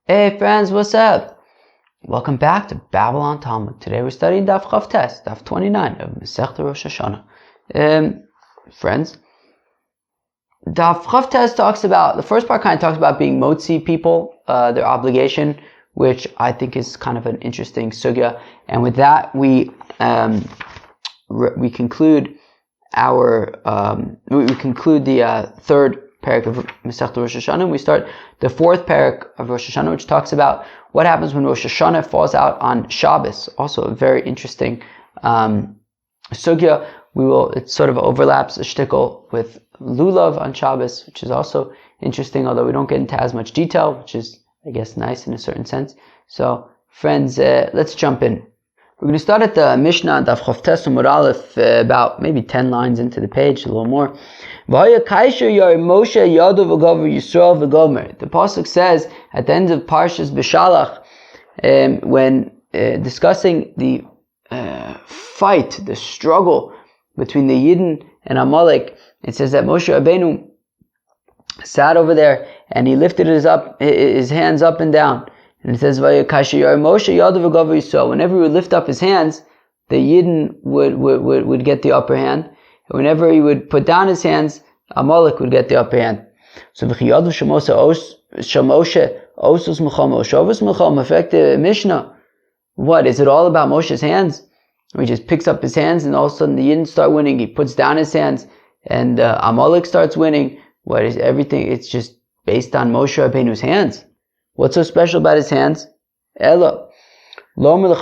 Hey friends, what's up? Welcome back to Babylon Talmud. Today we're studying Daf Chav Tes, Daf 29 of Masechta Rosh Hashana. Friends, Daf Chav Tes talks about, the first part kind of talks about being motzee people, their obligation, which I think is kind of an interesting sugya. And with that, we conclude the third parak of Masechta Rosh Hashana, and we start the fourth parak of Rosh Hashana, which talks about what happens when Rosh Hashana falls out on Shabbis. Also a very interesting sugya. It sort of overlaps a shtickle with lulav on Shabbos, which is also interesting, although we don't get into as much detail, which is, I guess, nice in a certain sense. So, friends, let's jump in. We're going to start at the Mishnah, Daf Chav Tes Amud Aleph, about maybe 10 lines into the page, a little more. The pasuk says at the end of Parshas B'Shalach, when discussing the fight, the struggle between the Yidden and Amalek, it says that Moshe Rabbeinu sat over there and he lifted his hands up and down. And it says, whenever he would lift up his hands, the Yidden would get the upper hand. And whenever he would put down his hands, Amalek would get the upper hand. So, effective Mishnah. What? Is it all about Moshe's hands? Or he just picks up his hands and all of a sudden the Yidden start winning. He puts down his hands and Amalek starts winning. What is everything? It's just based on Moshe Rabbeinu's hands. What's so special about his hands? Ella. Whenever the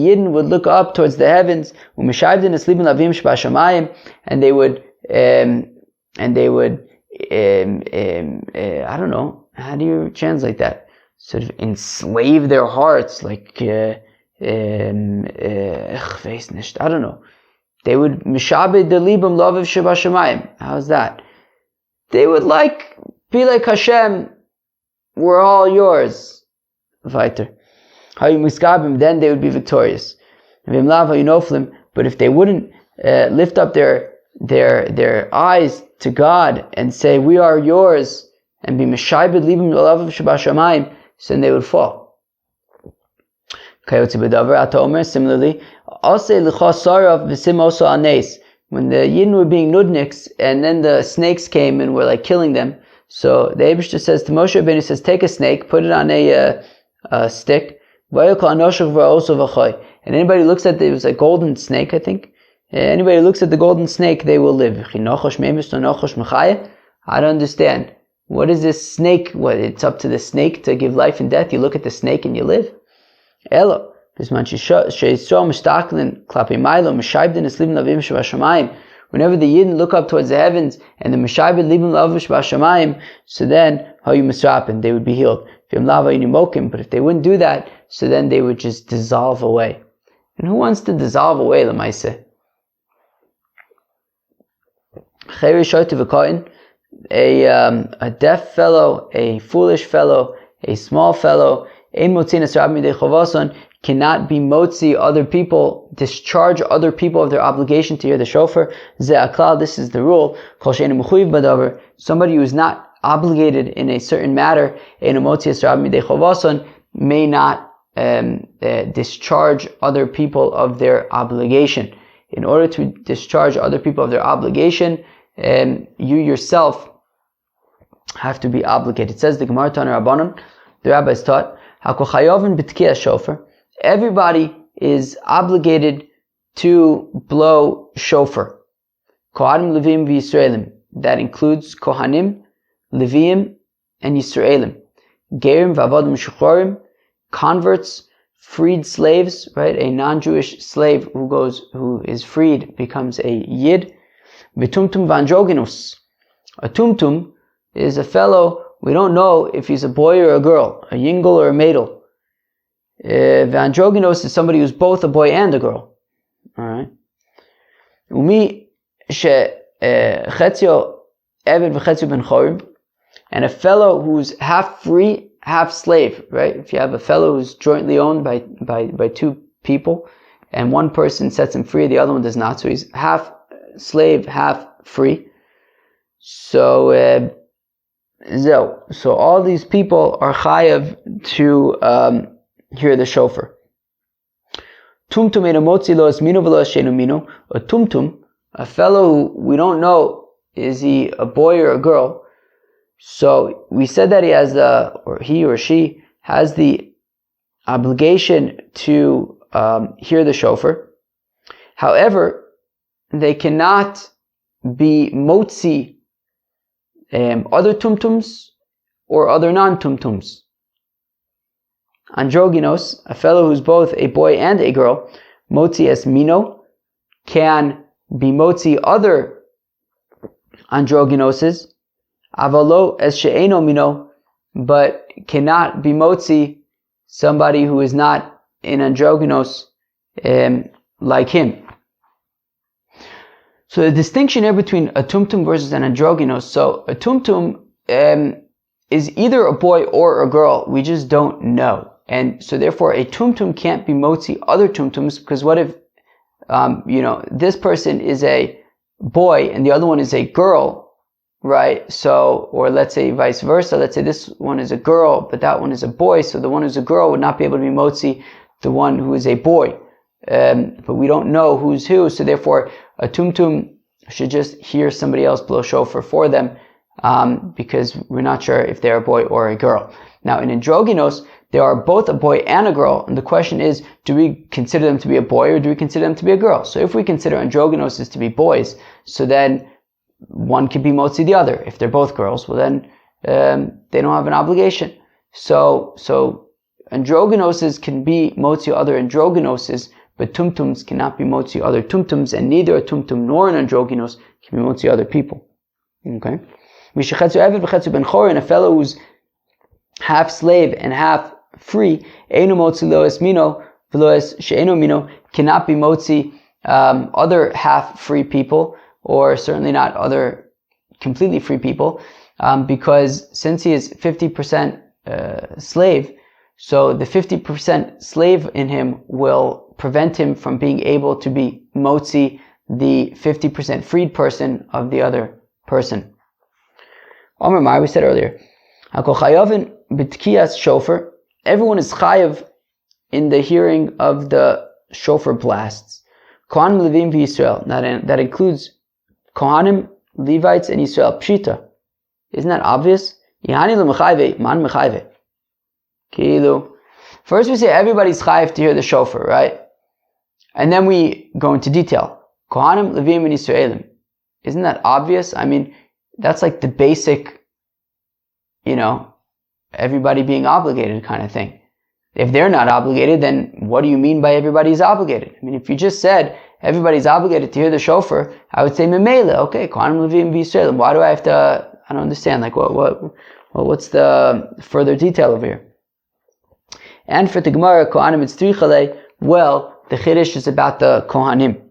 Yidden would look up towards the heavens, and they would, I don't know, how do you translate that? Sort of enslave their hearts, like, I don't know. They would, how's that? They would be like Hashem, we're all yours. Weiter. Then they would be victorious. But if they wouldn't lift up their eyes to God and say, we are yours, and be Meshaibed Libim Lalav Shabashamayim, so then they would fall. Similarly, when the Yidden were being nudniks, and then the snakes came and were killing them, so the Eibishter says to Moshe Rabbeinu, says, take a snake, put it on a stick, and anybody who looks at it was a golden snake, I think. Anybody who looks at the golden snake, they will live. I don't understand. What is this snake? What? It's up to the snake to give life and death. You look at the snake and you live. Elo. Whenever the Yidden look up towards the heavens and the Meshaibed Libim Lavish Bashamayim, so then they would be healed. But if they wouldn't do that, so then they would just dissolve away. And who wants to dissolve away, Lamaise? A deaf fellow, a foolish fellow, a small fellow, cannot be motzee other people, discharge other people of their obligation to hear the shofar. This is the rule. Somebody who is not obligated in a certain matter, may not discharge other people of their obligation. In order to discharge other people of their obligation, you yourself have to be obligated. It says the Gemara Tanur Rabbanon, the rabbis taught, everybody is obligated to blow shofar. Kohanim, Levim, v'Yisraelim. That includes Kohanim, Leviim, and Yisraelim. Gerim, v'avodim, shuchorim. Converts, freed slaves, right? A non-Jewish slave who is freed becomes a Yid. V'tumtum v'androginus. A tumtum is a fellow, we don't know if he's a boy or a girl, a yingel or a maidel. Androgynos is somebody who's both a boy and a girl. Alright. Umi she chetzio eved v'chetzio ben chorim. And a fellow who's half free, half slave, right? If you have a fellow who's jointly owned by two people, and one person sets him free, the other one does not, so he's half slave, half free. So So all these people are chayav to hear the shofar. Tumtum ena motzee lo esmino v'lo eshenu mino. A tumtum, a fellow who we don't know, is he a boy or a girl? So we said that he has or he or she has the obligation to hear the shofar. However, they cannot be motzee other tumtums or other non-tumtums. Androgynos, a fellow who's both a boy and a girl, motzee es mino, can be motzee other androgynoses, avalo es she'eno mino, but cannot be motzee somebody who is not an androgynos like him. So the distinction here between a tumtum versus an androgynous. So a tumtum is either a boy or a girl. We just don't know. And so therefore a tumtum can't be motzee other tumtums, because what if, this person is a boy and the other one is a girl, right? So, or let's say vice versa. Let's say this one is a girl, but that one is a boy. So the one who's a girl would not be able to be motzee the one who is a boy. But we don't know who's who. So therefore a tumtum should just hear somebody else blow shofar for them, because we're not sure if they're a boy or a girl. Now in androgynous, they are both a boy and a girl, and the question is, do we consider them to be a boy or do we consider them to be a girl? So if we consider androgynous to be boys, so then one could be motzee the other. If they're both girls, well then they don't have an obligation. So androgynoses can be motzee other androgynoses, but tumtums cannot be motzee other tumtums, and neither a tumtum nor an androgynous can be motzee other people. Okay? And a fellow who's half slave and half free, cannot be motzee other half free people, or certainly not other completely free people, because since he is 50% slave, so the 50% slave in him will prevent him from being able to be motzee the 50% freed person of the other person. Omer Mar, we said earlier, shofar, everyone is chayav in the hearing of the shofar blasts. Kohanim, Levim, Yisrael. That includes Kohanim, Levites, and Yisrael. Pshita. Isn't that obvious? First we say everybody's chayav to hear the shofar, right? And then we go into detail. Kohanim, Levim, and Yisraelim. Isn't that obvious? I mean, that's like the basic, everybody being obligated kind of thing. If they're not obligated, then what do you mean by everybody's obligated? I mean, if you just said everybody's obligated to hear the shofar, I would say memela. Okay, Kohanim, Levim, Yisraelim. Why do I have to? I don't understand. Like, what's the further detail over here? And for the Gemara, Kohanim, it's trichale. Well, the Chiddush is about the Kohanim.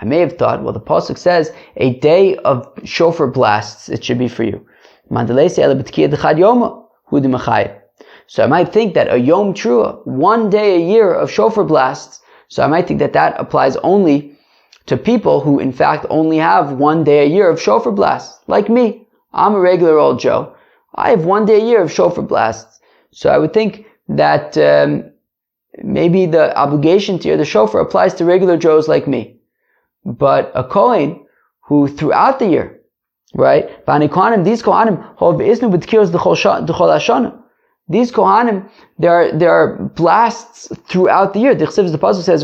I may have thought, well, the pasuk says a day of shofar blasts it should be for you. So I might think that a Yom Trua, 1 day a year of shofar blasts, so I might think that applies only to people who in fact only have 1 day a year of shofar blasts. Like me, I'm a regular old Joe. I have 1 day a year of shofar blasts. So I would think that maybe the obligation to hear the shofar applies to regular Joes like me. But a Kohen who throughout the year, right? These Kohanim, these Kohanim, there are blasts throughout the year. The pasuk says,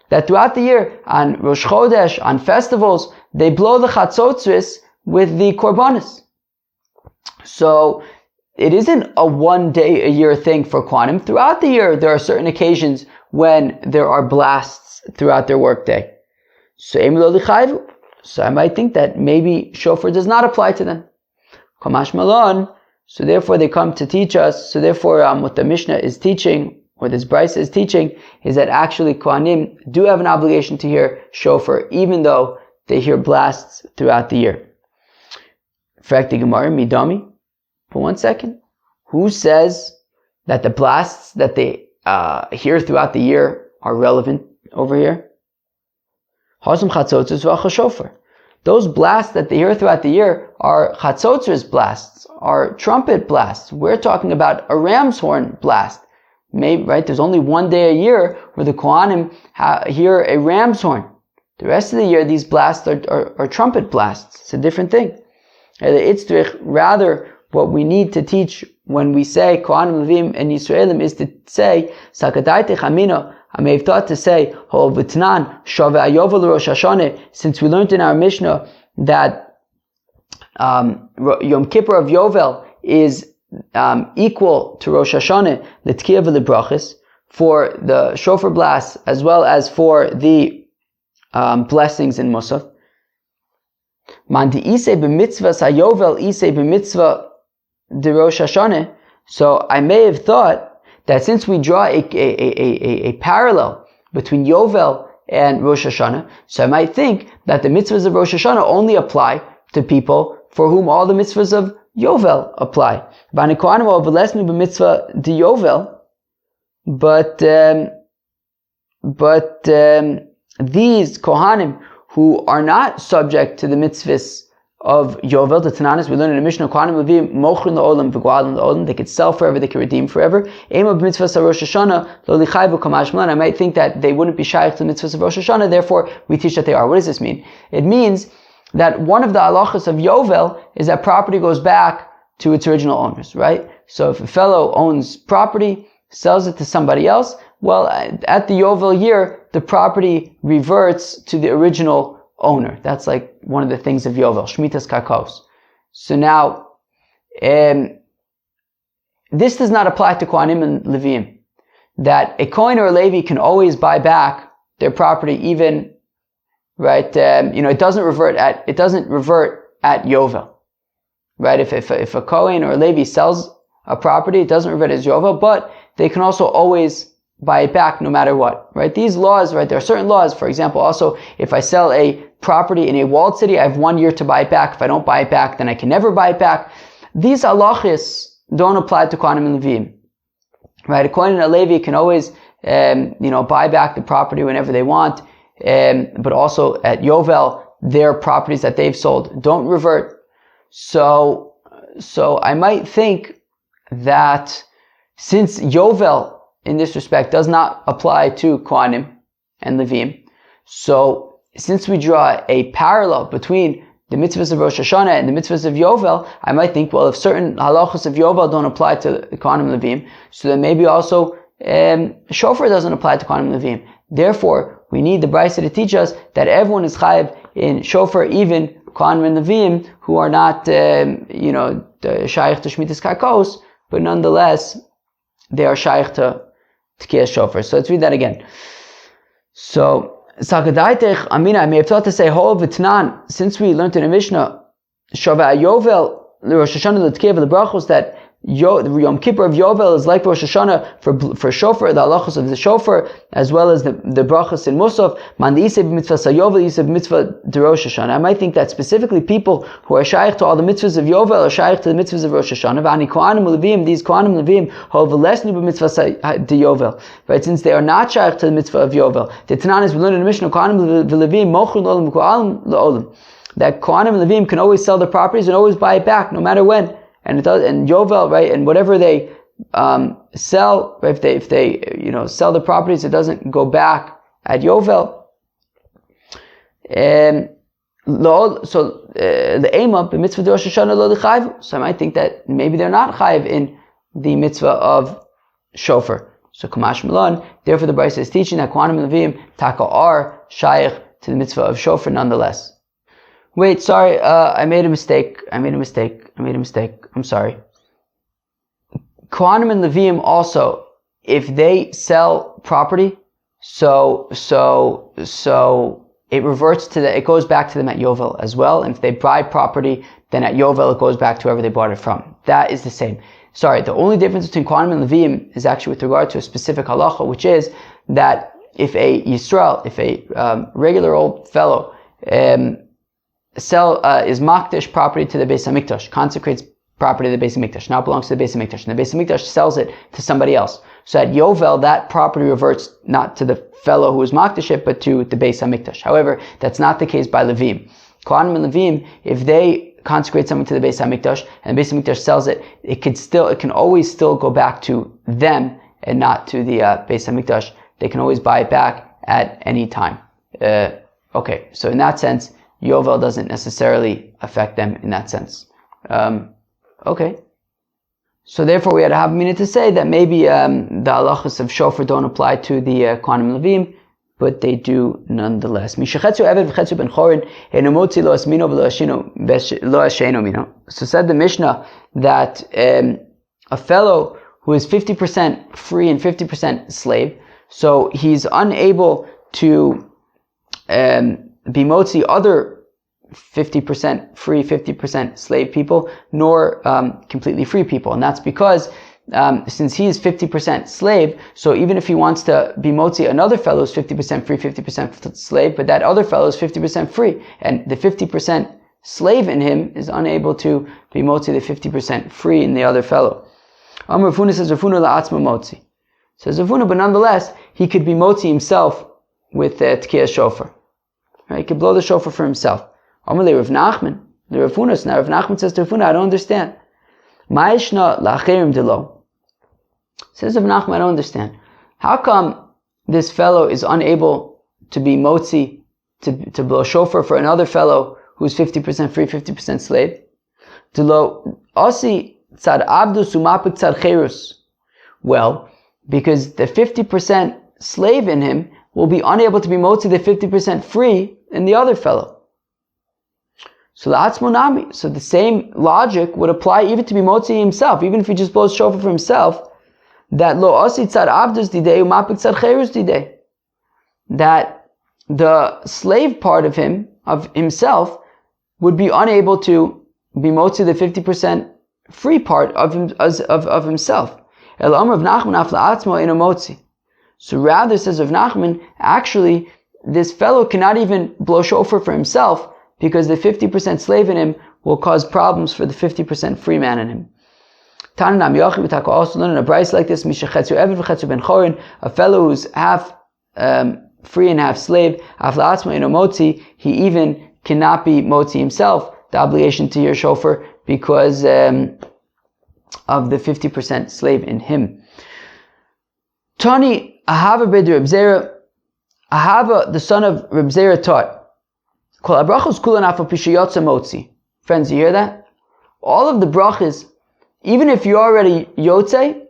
that throughout the year, on Rosh Chodesh, on festivals, they blow the chatzotzris with the korbanos. So it isn't a 1 day a year thing for Kohanim. Throughout the year, there are certain occasions when there are blasts throughout their workday. So I might think that maybe shofar does not apply to them. Kamash Malon. So therefore they come to teach us. So therefore what the Mishnah is teaching, or this Brisa is teaching, is that actually Kohanim do have an obligation to hear shofar, even though they hear blasts throughout the year. Frakti Gemara, Midami. For 1 second. Who says that the blasts that they hear throughout the year are relevant over here? Hasam chatzotzos v'achashofar. Those blasts that they hear throughout the year are chatzotzos blasts, are trumpet blasts. We're talking about a ram's horn blast. Maybe, right? There's only one day a year where the Kohanim hear a ram's horn. The rest of the year, these blasts are trumpet blasts. It's a different thing. Rather, what we need to teach when we say Kohanim, Levim, and Yisraelim is to say, Sakadaite Chamina. I may have thought to say, since we learned in our Mishnah that Yom Kippur of Yovel is equal to Rosh Hashana, the Tkiyah v'lebrachis, for the shofar blasts as well as for the blessings in Musaf. Mandi isei b'mitzvah sayovel isei b'mitzvah de Rosh Hashana. So I may have thought that since we draw a parallel between Yovel and Rosh Hashana, so I might think that the mitzvahs of Rosh Hashana only apply to people for whom all the mitzvahs of Yovel apply. But these Kohanim who are not subject to the mitzvahs of Yovel, the Tananis, we learn in the Mishnah, Kohanim Levim mochrin la'olam v'go'alim la'olam, they could sell forever, they could redeem forever. Aim of mitzvahs of Rosh Hashana lo lichayvu kamash malan. I might think that they wouldn't be shaykh to the mitzvahs of Rosh Hashana, therefore we teach that they are. What does this mean? It means that one of the halachas of Yovel is that property goes back to its original owners, right? So if a fellow owns property, sells it to somebody else, well, at the Yovel year, the property reverts to the original owner. That's like one of the things of Yovel, Shmitas Karkos. So now, this does not apply to Kohanim and Levim. That a Kohen or a Levi can always buy back their property even, right, it doesn't revert at Yovel. Right? If a Kohen or a Levi sells a property, it doesn't revert as Yovel, but they can also always buy it back no matter what, right? These laws, right, there are certain laws, for example, also, if I sell a property in a walled city, I have 1 year to buy it back. If I don't buy it back, then I can never buy it back. These halachis don't apply to Kohanim and Levim, right? A Kohen and a Levi can always, buy back the property whenever they want, but also at Yovel, their properties that they've sold don't revert. So I might think that since Yovel, in this respect, does not apply to Kohanim and Levim. So, since we draw a parallel between the mitzvahs of Rosh Hashana and the mitzvahs of Yovel, I might think, well, if certain halachas of Yovel don't apply to Kohanim and Levim, so then maybe also shofar doesn't apply to Kohanim and Levim. Therefore, we need the Brisa to teach us that everyone is chayiv in shofar, even Kohanim and Levim, who are not, shaykh to Shmitas Karkos, but nonetheless, they are shaykh to Tkiyah shofar. So let's read that again. So, Sakadaitech, I may have thought to say, Hol v'tnan, since we learned in the Mishnah, Shavah Yovel, Rosh Hashana, the Tkiyah, the Brachos, that Yom Kippur of Yovel is like Rosh Hashana for shofar, the halachos of the shofar, as well as the brachos in Musaf. Man yisei b'mitzvah sayovel, yisei b'mitzvah de Rosh Hashana. I might think that specifically people who are shaykh to all the mitzvahs of Yovel are shaykh to the mitzvahs of Rosh Hashana. V'ani Kohanim Levim, these Kohanim Levim, hov v'lesnu b'mitzvah de Yovel. Right, since they are not shaykh to the mitzvah of Yovel. The Tananis, we learned in the Mishnah, Kohanim v'Levim, mochrin l'olam v'ko'alim l'olam. That Kohanim and Levim can always sell their properties and always buy it back, no matter when. And it does, and Yovel, right, and whatever they sell, right, if they sell the properties, it doesn't go back at Yovel. And the aim of the mitzvah de Rosh Hashana lo l'chayv. So I might think that maybe they're not chayv in the mitzvah of shofar. So Kamash Milan, therefore the Brisa is teaching that Kohanim and Levim taka are shaykh to the mitzvah of shofar nonetheless. Wait, sorry, I made a mistake. I'm sorry. Kohanim and Levim also, if they sell property, so it reverts to it goes back to them at Yovel as well. And if they buy property, then at Yovel it goes back to whoever they bought it from. That is the same. Sorry, the only difference between Kohanim and Levim is actually with regard to a specific halacha, which is that if a regular old fellow, is makdish property to the Beis Hamikdash, consecrates property to the Beis Hamikdash, now belongs to the Beis Hamikdash, and the Beis Hamikdash sells it to somebody else. So at Yovel, that property reverts not to the fellow who was makdash it, but to the Beis Hamikdash. However, that's not the case by Levim. Kohanim and Levim, if they consecrate something to the Beis Hamikdash and the Beis Hamikdash sells it, it can always still go back to them and not to the Beis Hamikdash. They can always buy it back at any time. Okay, so in that sense, Yovel doesn't necessarily affect them in that sense. Okay. So therefore we had a Havamina to say that maybe the halachas of shofar don't apply to the Kohanim Levim, but they do nonetheless. So said the Mishnah that a fellow who is 50% free and 50% slave, so he's unable to be motzee other 50% free, 50% slave people, nor completely free people. And that's because since he is 50% slave, so even if he wants to be motzee another fellow is 50% free, 50% slave, but that other fellow is 50% free. And the 50% slave in him is unable to be motzee the 50% free in the other fellow. Amar Rafuna says, Rafuna la'atzma motzee. Says Rafuna, but nonetheless, he could be motzee himself with Tkiyah shofar. Right? He could blow the shofar for himself. Amalei Rav Nachman, the Rafunas. Now Rav Nachman says to Rafuna, I don't understand. Ma'ishna la'acherim delo. Says Rav Nachman, I don't understand. How come this fellow is unable to be motzee, to blow shofar for another fellow who's 50% free, 50% slave? Delo osi tzad abdus umapik tzad cherus. Well, because the 50% slave in him will be unable to be motzee the 50% free in the other fellow. So la'atzmonami. So the same logic would apply even to be motzee himself, even if he just blows shofar for himself. That lo osi tzad abdus didei umapik tzad cherus didei. That the slave part of himself, would be unable to be motzee the 50% free part of himself. El Amar of Nachman af la'atzmo eno motzee. So rather, says Rav Nachman, actually, this fellow cannot even blow shofar for himself, because the 50% slave in him will cause problems for the 50% free man in him. Tananam Yochim, we talk also learn in a brayso like this, Mishachetzu Eved v'chetzu ben chorin, a fellow who's half free and half slave, af la'atzmo eno motzee, he even cannot be motzee himself, the obligation to hear shofar, because of the 50% slave in him. Tani Ahava bid Reb Zera, Ahava, the son of Reb Zera, taught, Kol habrachos kulan afal pi sheyotza motzi. Friends, you hear that? All of the brachas, even if you're already yotze,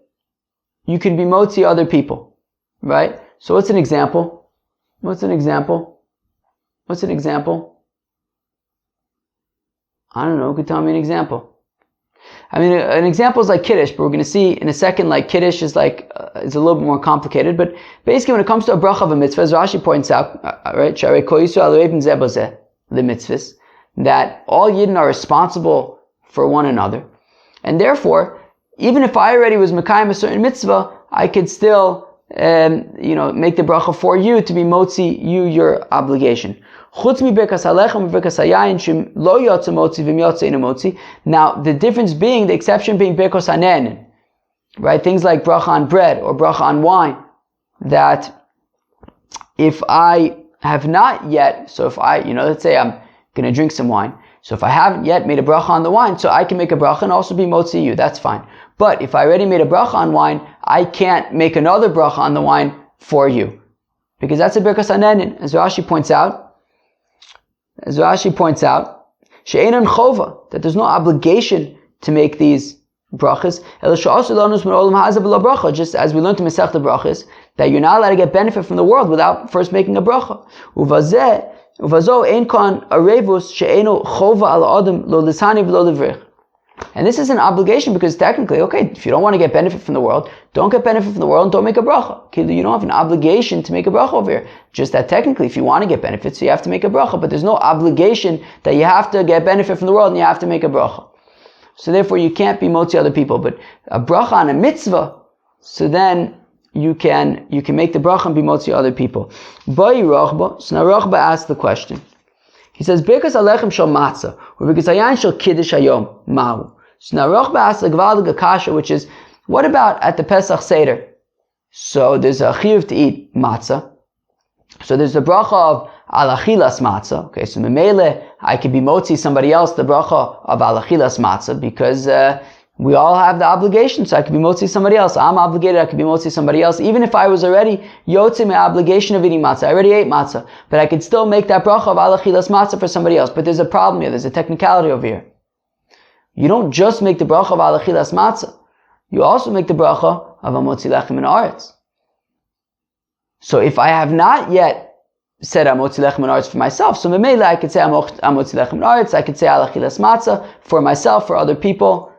you can be motzee other people. Right? So what's an example? What's an example? I don't know, who could tell me an example? I mean, an example is like Kiddush, but we're going to see in a second, like Kiddush is like, it's a little bit more complicated, but basically when it comes to a bracha of a mitzvah, as Rashi points out, right, the mitzvahs, that all Yidden are responsible for one another. And therefore, even if I already was Mekayim a certain mitzvah, I could still, make the bracha for you to be motzee you your obligation. Now, the difference being, the exception being Birkos Hanenin, right? Things like bracha on bread or bracha on wine, that if I have not yet, so if I, let's say I'm going to drink some wine, so if I haven't yet made a bracha on the wine, so I can make a bracha and also be motzee you, that's fine. But if I already made a bracha on wine, I can't make another bracha on the wine for you, because that's a Birkos Hanenin, as Rashi points out, she'enon chova, that there's no obligation to make these brachas, just as we learned in Masechta Brachas, that you're not allowed to get benefit from the world without first making a bracha. And this is an obligation because technically, okay, if you don't want to get benefit from the world, don't get benefit from the world and don't make a bracha. Okay, you don't have an obligation to make a bracha over here. Just that technically, if you want to get benefit, so you have to make a bracha, but there's no obligation that you have to get benefit from the world and you have to make a bracha. So therefore, you can't be motzee other people. But a bracha on a mitzvah, so then you can make the bracha and be motzee other people. Boi Rochba, so now Rochba asks the question. He says, Birkas alechem shel matzah, or Birkas hayayin shel kiddush hayom, mahu. So now Rochba asks a gvaldig kasha, which is, what about at the Pesach Seder? So there's a chiyuv to eat matzah. So there's the bracha of alachilas matzah. Okay, so memele, I could be motzee somebody else the bracha of alachilas matzah because we all have the obligation. So I could be motzee somebody else. I'm obligated. I could be motzee somebody else. Even if I was already yotzei my obligation of eating matzah, I already ate matzah, but I could still make that bracha of alachilas matzah for somebody else. But there's a problem here. There's a technicality over here. You don't just make the bracha of alachilas matzah. You also make the bracha of motzee lechem min haaretz. So if I have not yet said motzee lechem min haaretz for myself, so memele I could say motzee lechem min haaretz, I could say alachilas matzah for myself, for other people.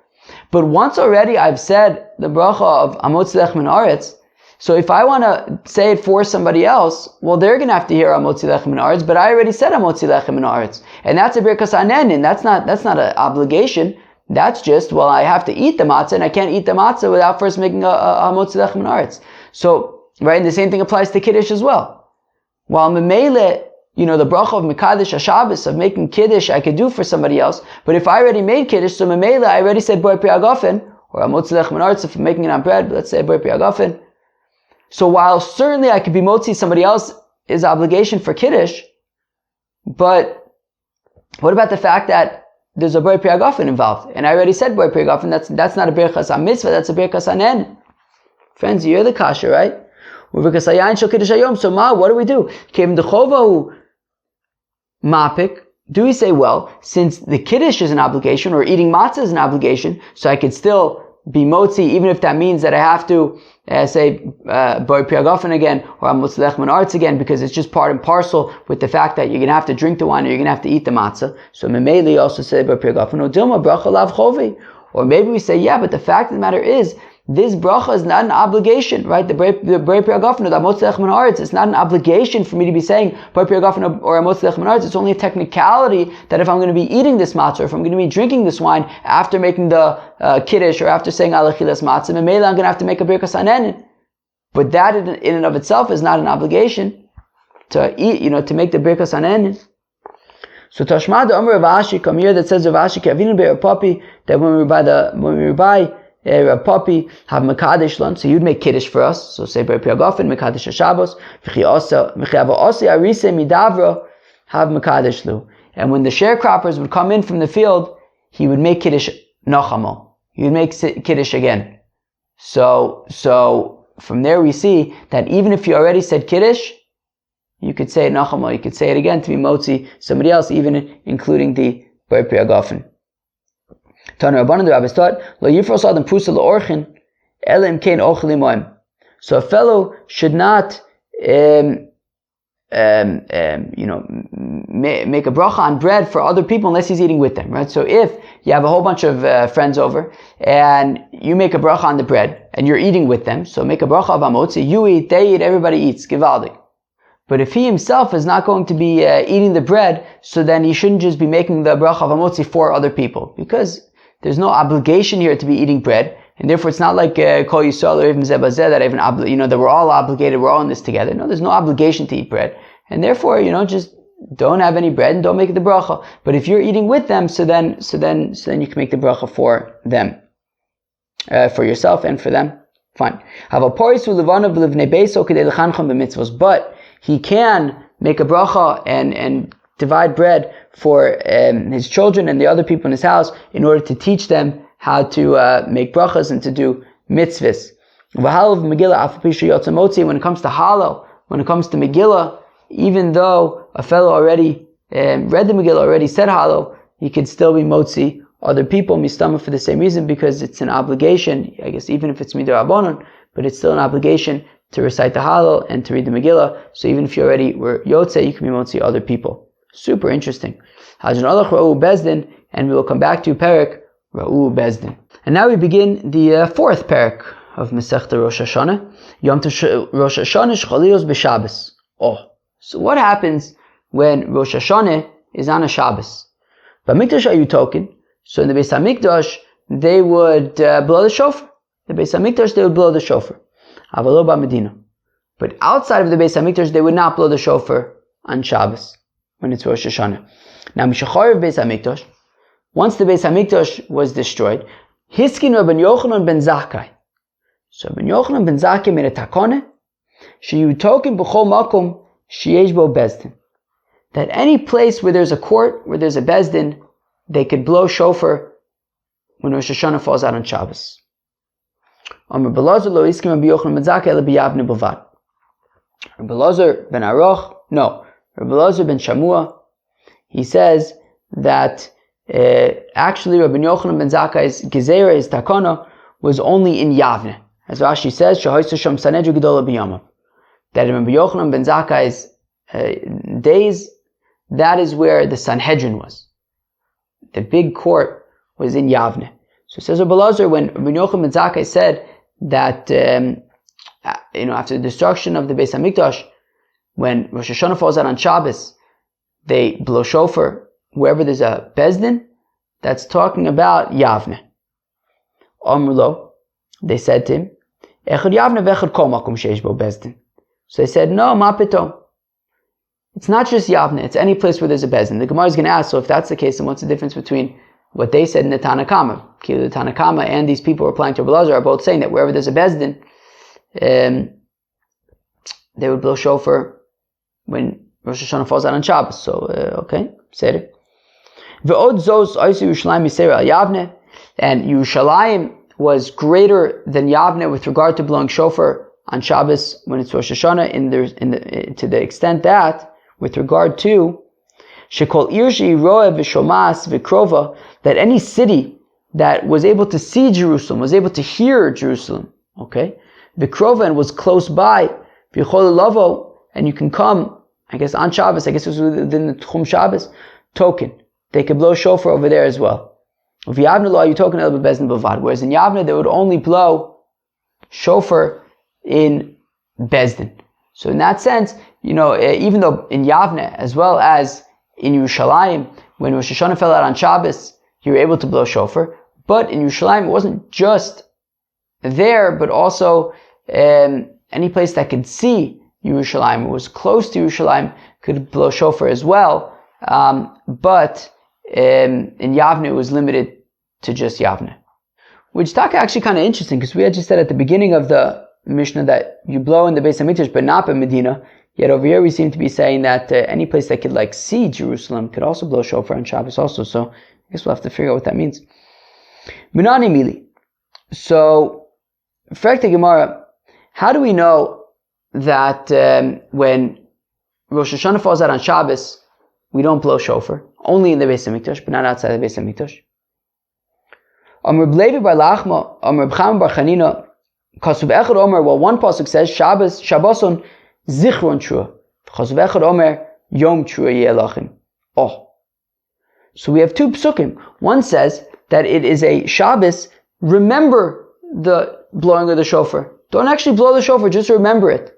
But once already I've said the bracha of motzee lechem min haaretz, so if I want to say it for somebody else, well, they're going to have to hear motzee lechem min haaretz, but I already said motzee lechem min haaretz, and that's a birkas hanenin. That's not an obligation. That's just, well, I have to eat the matzah, and I can't eat the matzah without first making a motzee lechem min haaretz. So, right, and the same thing applies to Kiddush as well. While memele, the bracha of Mekadesh Shabbis, of making Kiddush, I could do for somebody else, but if I already made Kiddush, so memele, I already said Bor Pri Hagafen, or motzee lechem min haaretz, if I'm making it on bread, but let's say Bor Pri Hagafen. So while certainly I could be motzee somebody else's obligation for Kiddush, but what about the fact that there's a Bor Pri Hagafen involved? And I already said Bor Pri Hagafen, that's not a birkas ha-mitzvah, that's a birkas hanen. Friends, you're the kasha, right? So what do we do? Do we say, well, since the Kiddush is an obligation, or eating matzah is an obligation, so I could still be motzee, even if that means that I have to say Bor Pri Hagafen again, or motzee lechem min haaretz again, because it's just part and parcel with the fact that you're going to have to drink the wine, or you're going to have to eat the matzah. So memele also say Bor Pri Hagafen, or dilma bracha lav chovi. Or maybe we say, yeah, but the fact of the matter is, this bracha is not an obligation, right? The Bor Pri Hagafen or the motzee lechem min haaretz, it's not an obligation for me to be saying Bor Pri Hagafen or motzee lechem min haaretz. It's only a technicality that if I'm going to be eating this matzah, or if I'm going to be drinking this wine after making the kiddush, or after saying alachilas matzah, memele I'm going to have to make a birkas hanenin. But that in and of itself is not an obligation to eat, to make the birkas hanenin. So Tashma the Amr Rav Ashi, come here that says Rav Ashi Kavinu Be'er Papi, that when we buy Rav Papi have Mekadesh lan, so you'd make Kiddush for us. So say Bor Pri Hagafen, Mekadesh Shabbos, V'chiava Osi Arise Midavra have Mekadesh lu. And when the sharecroppers would come in from the field, he would make Kiddush Nachamo. He would make Kiddush again. So from there we see that even if you already said Kiddush, you could say it Nachamo, you could say it again to be motzee somebody else, even including the Bor Pri Hagafen. Tana Rabbanan the rabbis taught, Lo yifros adam prusa le'orchin, ela im kein ochel imoim. So a fellow should not, make a bracha on bread for other people unless he's eating with them, right? So if you have a whole bunch of friends over, and you make a bracha on the bread, and you're eating with them, so make a bracha of motzee, you eat, they eat, everybody eats, givaldik. But if he himself is not going to be eating the bread, so then he shouldn't just be making the bracha of motzee for other people, because there's no obligation here to be eating bread, and therefore it's not like Kol Yisrael or even Zebazeh that even that we're all obligated, we're all in this together. No, there's no obligation to eat bread, and therefore just don't have any bread and don't make the bracha. But if you're eating with them, so then you can make the bracha for them, for yourself and for them. Fine. But he can make a bracha and divide bread for his children and the other people in his house in order to teach them how to make brachas and to do mitzvahs. When it comes to Hallel, when it comes to Megillah, even though a fellow already read the Megillah, already said Hallel, he could still be motzee other people, mistama, for the same reason, because it's an obligation, I guess, even if it's midrabanan, but it's still an obligation to recite the Hallel and to read the Megillah. So even if you already were Yotzei, you can be motzee other people. Super interesting. And we will come back to Perek Ra'u Bezdin. And now we begin the fourth Perek of Masechta Rosh Hashana. Yom Rosh Hashana Shchalios b'Shabbos. So what happens when Rosh Hashana is on a Shabbos? B'Mikdash are you token? So in the Beis HaMikdash, they would blow the shofar. The Beis HaMikdash, they would blow the shofar. Avalo b'Medina. But outside of the Beis HaMikdash, they would not blow the shofar on Shabbos, when it's Rosh Hashanah. Now, Mishacharev Beis HaMikdash, once the Beis HaMikdash was destroyed, Hiskin Rabban Yochanan ben Zakkai. So Ben Yochanan ben Zakkai made a takone, sheyutoken b'chol makom sheyesh bo bezdin. That any place where there's a court, where there's a bezdin, they could blow shofar when Rosh Hashana falls out on Shabbos. Amar Belazar lo iskim Rabbi Yochanan ben Zakkai ele b'yavne b'vad. Rabbi Belazar ben Aroch, no, Rabbi Belazar ben Shamua, he says that actually Rabbi Yochanan ben Zakkai's gezerah, his takana, was only in Yavne. As Rashi says, Shehoysa Sham Sanhedrin Gedola b'Yamav. That in Rabbi Yochanan ben Zakkai's days, that is where the Sanhedrin was. The big court was in Yavne. So says Rabbi Belazar, when Rabbi Yochanan ben Zakkai said that, after the destruction of the Beis Hamikdash, when Rosh Hashana falls out on Shabbos, they blow shofar wherever there's a bezdin, that's talking about Yavne. Amrlo, they said to him, Echad Yavne v'echad kol makom sheish bo bezdin. So they said, no, ma pitom. It's not just Yavne, it's any place where there's a bezdin. The Gemara is going to ask, so if that's the case, then what's the difference between what they said in the Tanna Kama? The Tanna Kama and these people replying to Rabbi Belazar are both saying that wherever there's a bezdin, they would blow shofar when Rosh Hashana falls out on Shabbos. So, okay, said it. Ve'od zos oisu Yerushalayim yisera al Yavne, and Yerushalayim was greater than Yavne with regard to blowing shofar on Shabbos when it's Rosh Hashana, to the extent that, with regard to shekol irshi roeh v'shomas v'krova, that any city that was able to see Jerusalem, was able to hear Jerusalem, okay, v'krova, and was close by, v'chol lavo, and you can come, I guess on Shabbos, I guess it was within the Tchum Shabbos, token. They could blow shofar over there as well. If Yavne lo, you token el bezdin bavad. Whereas in Yavne, they would only blow shofar in bezdin. So in that sense, even though in Yavne, as well as in Yerushalayim, when Rosh Hashana fell out on Shabbos, you were able to blow shofar. But in Yerushalayim, it wasn't just there, but also any place that could see Yerushalayim, it was close to Yerushalayim, could blow shofar as well. But in Yavne, it was limited to just Yavne. Which is actually kind of interesting, because we had just said at the beginning of the Mishnah that you blow in the Beis HaMikdash, but not in Medina. Yet over here we seem to be saying that any place that could see Jerusalem could also blow shofar on Shabbos also. So I guess we'll have to figure out what that means. Minani Mili. So, Frekte Gemara, how do we know that when Rosh Hashana falls out on Shabbos, we don't blow shofar? Only in the Beis HaMikdash, but not outside the Beis HaMikdash. Amr B'Levi bar Lachma, Amr B'Cham bar Chanina, Kasuv Echad Omer, well, one pasuk says, Shabboson Zichron Trua. Kasuv Echad Omer, Yom Trua Yelachim. Oh. So we have two psukim. One says that it is a Shabbos, remember the blowing of the shofar. Don't actually blow the shofar, just remember it.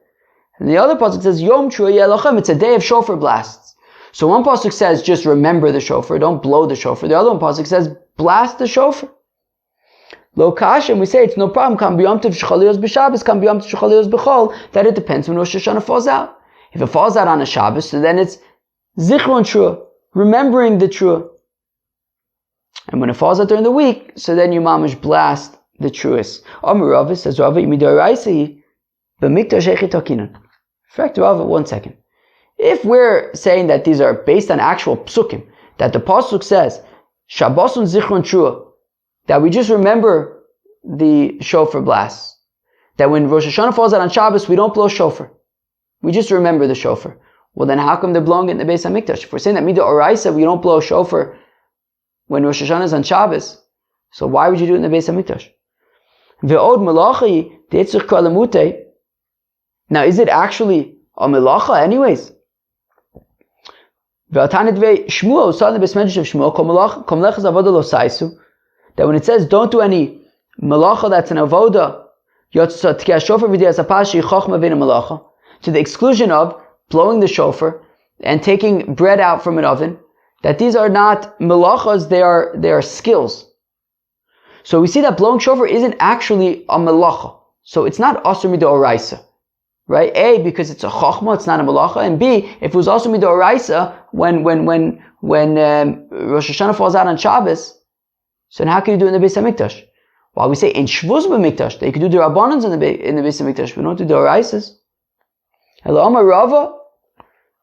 And the other pasuk says, Yom Trua Yelachim, it's a day of shofar blasts. So one pasuk says, just remember the shofar, don't blow the shofar. The other one pasuk says, blast the shofar. Lo kash, and we say it's no problem, kam b'yom tov shechaliyos b'Shabbos, kam b'yom tov shechaliyos b'chol, that it depends when Rosh Hashana falls out. If it falls out on a Shabbos, so then it's zichron trua, remembering the trua. And when it falls out during the week, so then you mamash blast the truas. Amar Rava says, Rava imidoraisi b'mikdash echid takinan. In fact, Rava, 1 second. If we're saying that these are based on actual psukim, that the pasuk says, Shabbosun zichron trua, that we just remember the shofar blasts, that when Rosh Hashana falls out on Shabbos, we don't blow shofar. We just remember the shofar. Well, then how come they're blowing it in the Beis HaMikdash? If we're saying that Mida Oraisa, we don't blow shofar when Rosh Hashana is on Shabbos, so why would you do it in the Beis HaMikdash? Ve'od malachi de'etzich kalamute. Now, is it actually a melacha anyways? Ve'atanit ve'shmuel, so in the Beis Medrash of Shmuel, kom lechaz avodah lo saisu, that when it says don't do any malacha that's an avoda, to the exclusion of blowing the shofar and taking bread out from an oven, that these are not malachas, they are skills. So we see that blowing shofar isn't actually a malacha. So it's not asur midoraisa, right? A, because it's a chokhmah, it's not a malacha, and B, if it was asur midoraisa, when Rosh Hashana falls out on Shabbos, so then how can you do it in the Beis HaMikdash? While we say in Shvus b'mikdash, they could do the Rabbanans in the Beis HaMikdash, we don't do the Oraisas. Hello, Amar Rava.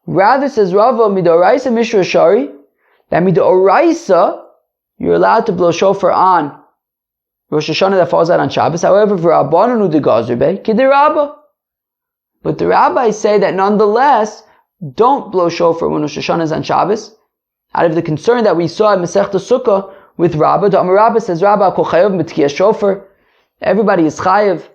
Rather, says Rava, midoraisa mishra shari, that midoraisa, you're allowed to blow shofar on Rosh Hashana that falls out on Shabbos. However, for Rabbananu de Gazurbe, kidirabba. But the rabbis say that nonetheless, don't blow shofar when Rosh Hashana is on Shabbos, out of the concern that we saw in Masechta Sukkah with Rabbah. The Amar Rabbah says, Rabbah kol chayav mitkiyah shofar. Everybody is chayav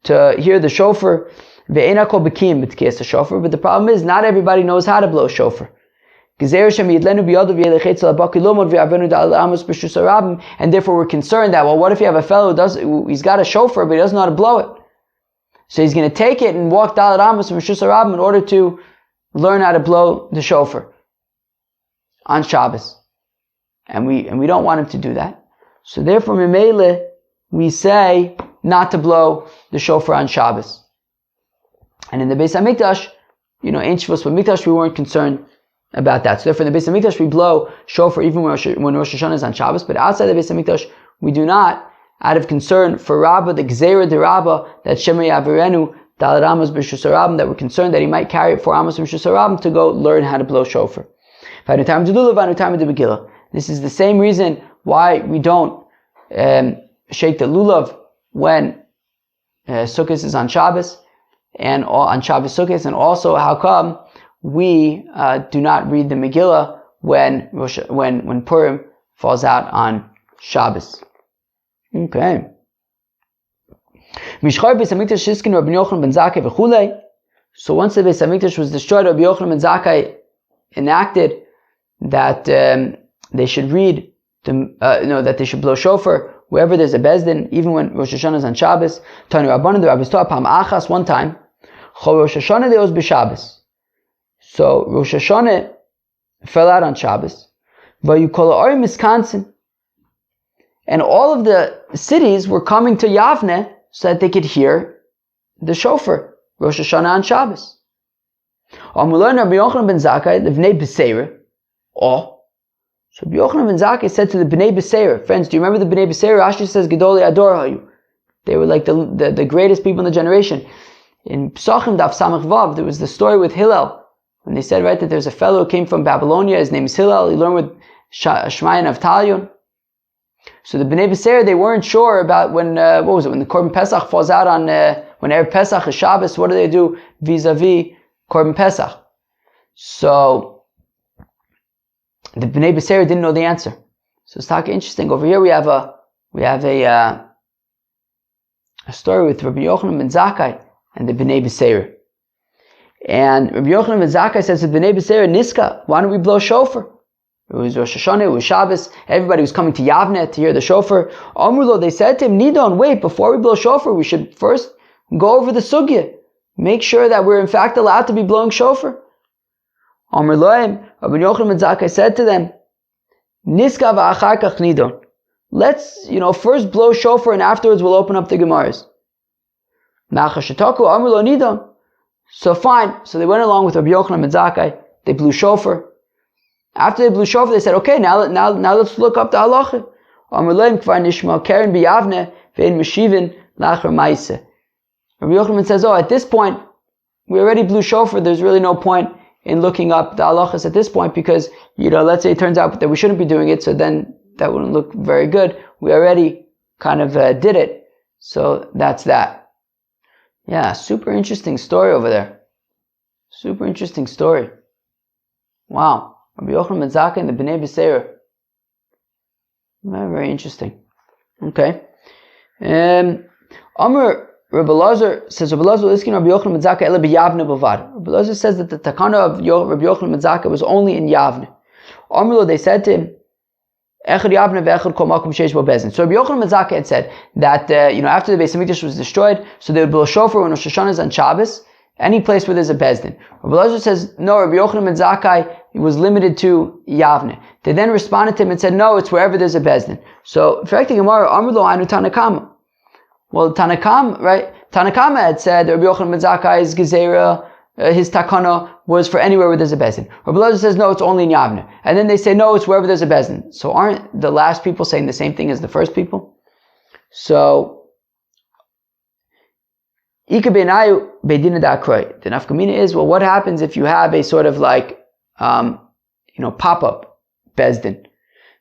to hear the shofar. Ve'ena kol b'kiyim mitkiyah shofar. But the problem is, not everybody knows how to blow shofar. And therefore we're concerned that, well, what if you have a fellow he's got a shofar, but he doesn't know how to blow it? So he's going to take it and walk Dalet Amos from Rishus HaRabim in order to learn how to blow the shofar on Shabbos. And we don't want him to do that. So therefore, Memele, we say not to blow the shofar on Shabbos. And in the Beis HaMikdash, in Shvus B'Mikdash, we weren't concerned about that. So therefore, in the Beis HaMikdash, we blow shofar even when Rosh Hashanah is on Shabbos, but outside the Beis HaMikdash, we do not, out of concern for Rabbah, the Gzeira de Rabbah, that Shema Yavirenu, Dalet Amos B'Rishus HaRabim, that we're concerned that he might carry it 4 Amos B'Rishus HaRabim to go learn how to blow shofar. This is the same reason why we don't shake the lulav when Sukkot is on Shabbos, and on Shabbos Sukkot, and also how come we do not read the Megillah when Purim falls out on Shabbos. Okay. So once the Beis HaMikdash was destroyed, Rabbi Yochanan ben Zakkai enacted that they should read that they should blow shofar wherever there's a bezdin, even when Rosh Hashanah is on Shabbos. Tani Rabbanan, the rabbis taught Pam Achas one time. Rosh Hashanah deos b'Shabbos. So Rosh Hashanah fell out on Shabbos. Vayukol Wisconsin, and all of the cities were coming to Yavne so that they could hear the shofar Rosh Hashanah on Shabbos. Amulan Rabbi Yochanan ben Zakkai, the Bnei Beseira. So Rabbi Yochanan ben Zakkai said to the Bnei Beseira, friends, do you remember the Bnei Beseira? Rashi says Gedolei Ador Hayu. They were like the greatest people in the generation. In Psachim Daf Samach Vav, there was the story with Hillel, when they said, right, that there's a fellow who came from Babylonia, his name is Hillel, he learned with Shmai and Avtalion. So the Bnei Beseira, they weren't sure about when when the Korban Pesach falls out on, when Erev Pesach is Shabbos, what do they do vis-a-vis Korban Pesach? So the Bnei Beseira didn't know the answer. So it's talking interesting. Over here we have a story with Rabbi Yochanan ben Zakkai and the Bnei Beseira. And Rabbi Yochanan ben Zakkai says to the Bnei Beseira, Niska, why don't we blow shofar? It was Rosh Hashana, it was Shabbos, everybody was coming to Yavne to hear the shofar. Amrulo, they said to him, Nidon, wait, before we blow shofar, we should first go over the sugya. Make sure that we're in fact allowed to be blowing shofar. Amruloim, Rabbi Yochanan ben Zakkai said to them, Niska v'achar kach nidon. Let's, first blow shofar and afterwards we'll open up the Gemaras. Nachashataku, Amrulo nidon. So fine, so they went along with Rabbi Yochanan ben Zakkai, they blew shofar. After they blew shofar, they said, okay, now let's look up the halacha. Amrleim kvar nishma keren biyavne ve'in meshivin lachar ma'aseh. Rabbi Yochanan says, at this point, we already blew shofar, there's really no point in looking up the halachas at this point because, let's say it turns out that we shouldn't be doing it, so then that wouldn't look very good. We already kind of did it, so that's that. Yeah, super interesting story over there. Super interesting story. Wow. Rabbi Yochanan ben Zakkai and the Bnei Beseira. Very, very interesting. Okay. Amr Rabbi Lazar says, Rabbi Lazar Liskin Rabbi Yochanan ben Zakkai ele b'Yavne b'vad. Rabbi Lazar says that the takana of Rabbi Yochanan ben Zakkai was only in Yavne. Amrlo, they said to him, Echad Yavne ve'echad kol makom sheish bo bezin. So Rabbi Yochanan ben Zakkai had said that, after the Beis HaMikdash was destroyed, so they would blow shofar when Rosh Hashana is on Shabbos, any place where there's a bezdin. Rabbi Lazar says, no, Rabbi Yochanan ben Zakkai was limited to Yavne. They then responded to him and said, no, it's wherever there's a bezdin. So, in fact, the Gemara, Amrlo anu Tanakama. Well, Tanakama, right? Tanakama had said Rabbi Yochanan ben Zakkai is Gezerah his takana was for anywhere where there's a bezin. Rabbi Elazar says no, it's only in Yavne. And then they say no, it's wherever there's a bezin. So aren't the last people saying the same thing as the first people? So Ika beinayu beidina da'akroi. The nafkamina is, well, what happens if you have a sort of like pop-up bezdin?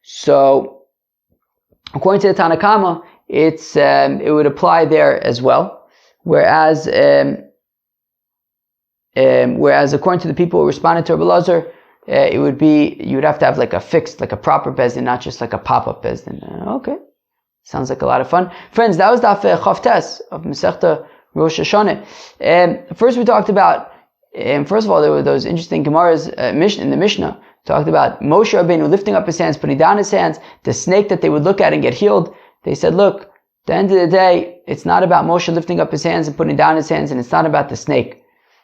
So according to the Tanakama, it would apply there as well. Whereas according to the people who responded to Rabbi Elazar, it would be, you would have to have like a fixed, like a proper bezdin, not just like a pop-up bezdin. Okay. Sounds like a lot of fun. Friends, that was Daf Chavtes of Masechta Rosh Hashana. First we talked about, first of all, there were those interesting Gemaras in the Mishnah, talked about Moshe Rabbeinu lifting up his hands, putting down his hands, the snake that they would look at and get healed. They said, look, at the end of the day, it's not about Moshe lifting up his hands and putting down his hands, and it's not about the snake.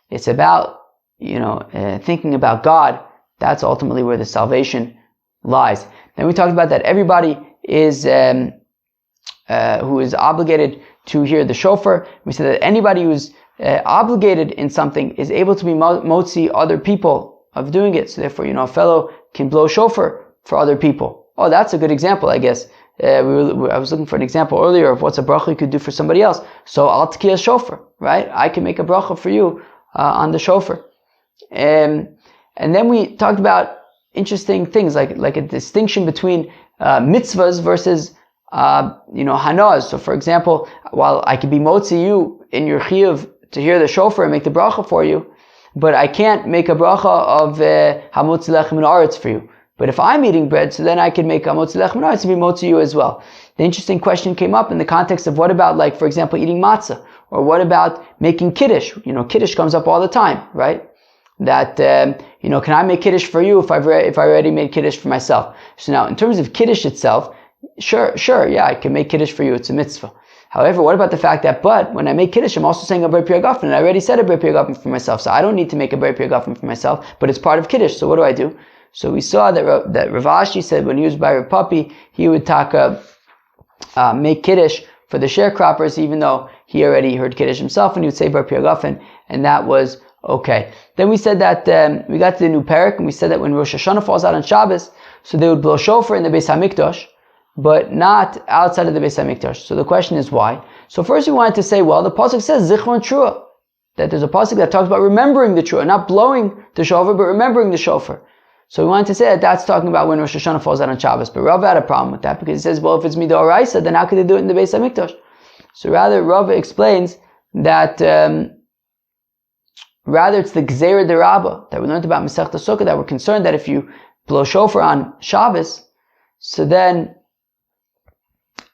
It's about, thinking about God. That's ultimately where the salvation lies. Then we talked about that everybody is, who is obligated to hear the shofar. We said that anybody who's obligated in something is able to be motzee other people of doing it. So therefore, a fellow can blow shofar for other people. Oh, that's a good example, I guess. I was looking for an example earlier of what's a bracha you could do for somebody else. So al tkiyah shofar, right? I can make a bracha for you on the shofar. And then we talked about interesting things like a distinction between mitzvahs versus hanaz. So for example, while I could be motzee you in your chiyuv to hear the shofar and make the bracha for you, but I can't make a bracha of hamotzi lechem min haaretz for you. But if I'm eating bread, so then I can make hamotzi lechem min haaretz to be motzee you as well. The interesting question came up in the context of what about, like, for example, eating matzah, or what about making kiddush? Kiddush comes up all the time, right? That can I make kiddush for you if I already made kiddush for myself? So now, in terms of kiddush itself, sure, yeah, I can make kiddush for you. It's a mitzvah. However, what about the fact that, but when I make kiddush, I'm also saying a ber piyah gafen, and I already said a ber piyah gafen for myself, so I don't need to make a ber piyah gafen for myself, but it's part of kiddush, so what do I do? So we saw that Rav Ashi said when he was by Rav Papi, he would make kiddush for the sharecroppers, even though he already heard kiddush himself, and he would say ber piyah gafen, and that was okay. Then we said that we got to the new parak, and we said that when Rosh Hashana falls out on Shabbos, so they would blow shofar in the Beis HaMikdash, but not outside of the Beis HaMikdash. So the question is why? So first we wanted to say, well, the pasuk says Zichron Trua, that there's a pasuk that talks about remembering the Trua, not blowing the shofar, but remembering the shofar. So we wanted to say that that's talking about when Rosh Hashana falls out on Shabbos. But Rav had a problem with that because he says, well, if it's Midoraisa, then how could they do it in the Beis HaMikdash? So rather, Rav explains that rather it's the Gzeira Derabba that we learned about Masechta Sukkah, that we're concerned that if you blow shofar on Shabbos, so then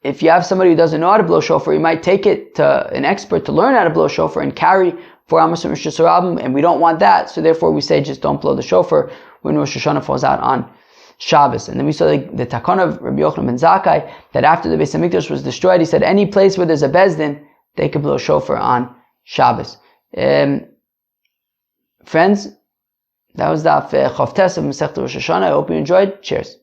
if you have somebody who doesn't know how to blow shofar, you might take it to an expert to learn how to blow shofar and carry 4 Amos and Rosh Hashanah, and we don't want that. So therefore we say just don't blow the shofar when Rosh Hashanah falls out on Shabbos. And then we saw the takana of Rabbi Yochanan ben Zakkai, that after the Beis HaMikdash was destroyed, he said any place where there's a bezdin, they could blow shofar on Shabbos. Friends, that was the Chavtes of Masechta Rosh Hashanah. I hope you enjoyed. Cheers.